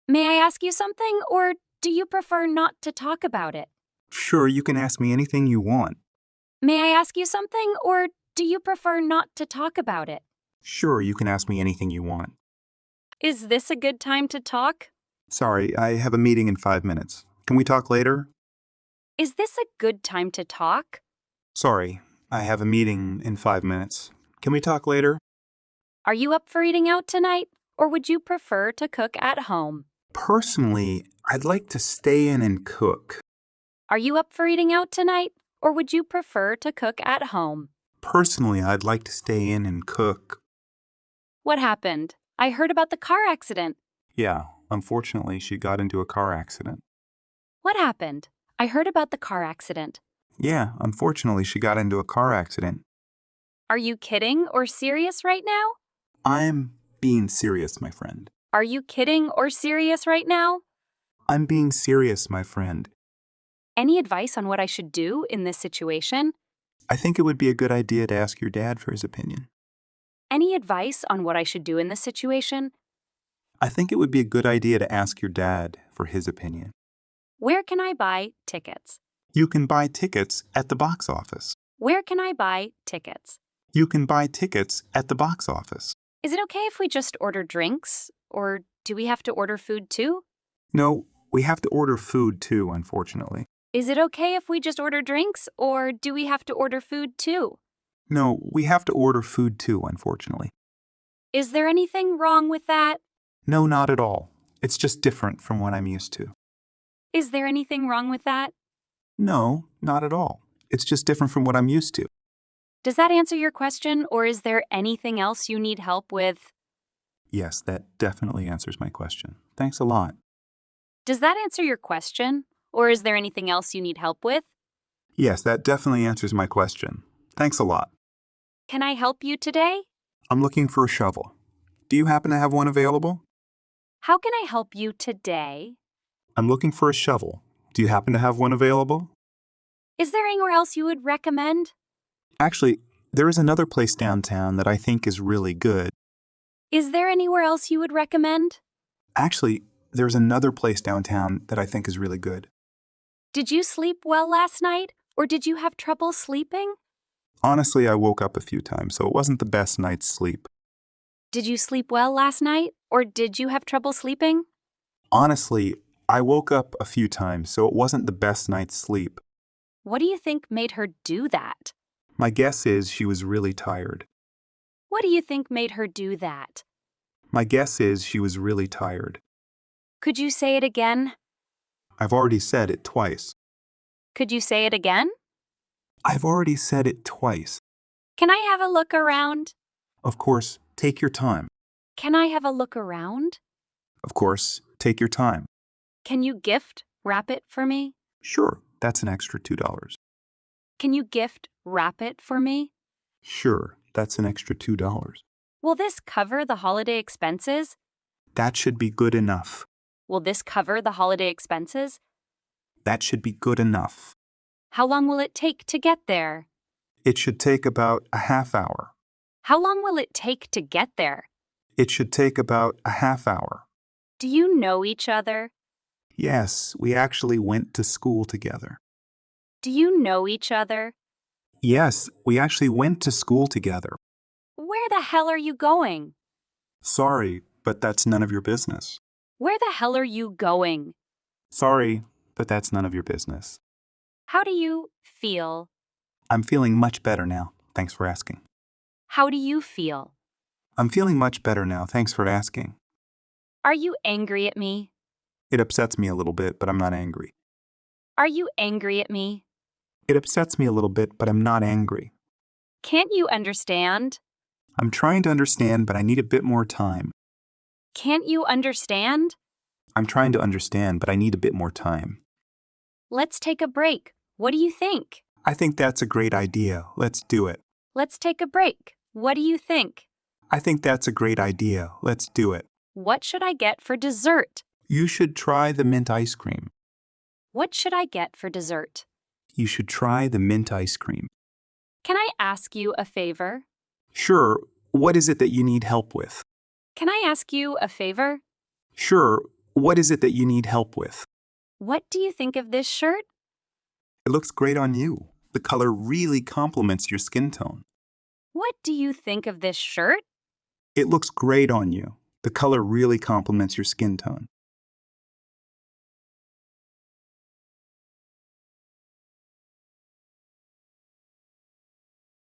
May I ask you something, or do you prefer not to talk about it? Sure, you can ask me anything you want. May I ask you something, or do you prefer not to talk about it? Sure, you can ask me anything you want. Is this a good time to talk? Sorry, I have a meeting in 5 minutes. Can we talk later? Is this a good time to talk? Sorry, I have a meeting in 5 minutes. Can we talk later? Are you up for eating out tonight, or would you prefer to cook at home? Personally, I'd like to stay in and cook. Are you up for eating out tonight, or would you prefer to cook at home? Personally, I'd like to stay in and cook. What happened? I heard about the car accident. Yeah, unfortunately, she got into a car accident. What happened? I heard about the car accident. Yeah, unfortunately, she got into a car accident. Are you kidding or serious right now? I'm being serious, my friend. Are you kidding or serious right now? I'm being serious, my friend. Any advice on what I should do in this situation? I think it would be a good idea to ask your dad for his opinion. Any advice on what I should do in this situation? I think it would be a good idea to ask your dad for his opinion. Where can I buy tickets? You can buy tickets at the box office. Where can I buy tickets? You can buy tickets at the box office. Is it okay if we just order drinks? Or do we have to order food too? No, we have to order food too, unfortunately. Is it okay if we just order drinks? Or do we have to order food too? No, we have to order food too, unfortunately. Is there anything wrong with that? No, not at all. It's just different from what I'm used to. Is there anything wrong with that? No, not at all. It's just different from what I'm used to. Does that answer your question, or is there anything else you need help with? Yes, that definitely answers my question. Thanks a lot. Does that answer your question, or is there anything else you need help with? Yes, that definitely answers my question. Thanks a lot. Can I help you today? I'm looking for a shovel. Do you happen to have one available? How can I help you today? I'm looking for a shovel. Do you happen to have one available? Is there anywhere else you would recommend? Actually, there is another place downtown that I think is really good. Is there anywhere else you would recommend? Actually, there's another place downtown that I think is really good. Did you sleep well last night, or did you have trouble sleeping? Honestly, I woke up a few times, so it wasn't the best night's sleep. Did you sleep well last night, or did you have trouble sleeping? Honestly, I woke up a few times, so it wasn't the best night's sleep. What do you think made her do that? My guess is she was really tired. What do you think made her do that? My guess is she was really tired. Could you say it again? I've already said it twice. Could you say it again? I've already said it twice. Can I have a look around? Of course, take your time. Can I have a look around? Of course, take your time. Can you gift wrap it for me? Sure, that's an extra $2. Can you gift wrap it for me? Sure, that's an extra $2. Will this cover the holiday expenses? That should be good enough. Will this cover the holiday expenses? That should be good enough. How long will it take to get there? It should take about a half hour. How long will it take to get there? It should take about a half hour. Do you know each other? Yes, we actually went to school together. Do you know each other? Yes, we actually went to school together. Where the hell are you going? Sorry, but that's none of your business. Where the hell are you going? Sorry, but that's none of your business. How do you feel? I'm feeling much better now. Thanks for asking. How do you feel? I'm feeling much better now. Thanks for asking. Are you angry at me? It upsets me a little bit, but I'm not angry. Are you angry at me? It upsets me a little bit, but I'm not angry. Can't you understand? I'm trying to understand, but I need a bit more time. Can't you understand? I'm trying to understand, but I need a bit more time. Let's take a break. What do you think? I think that's a great idea. Let's do it. Let's take a break. What do you think? I think that's a great idea. Let's do it. What should I get for dessert? You should try the mint ice cream. What should I get for dessert? You should try the mint ice cream. Can I ask you a favor? Sure. What is it that you need help with? Can I ask you a favor? Sure. What is it that you need help with? What do you think of this shirt? It looks great on you. The color really complements your skin tone. What do you think of this shirt? It looks great on you. The color really complements your skin tone.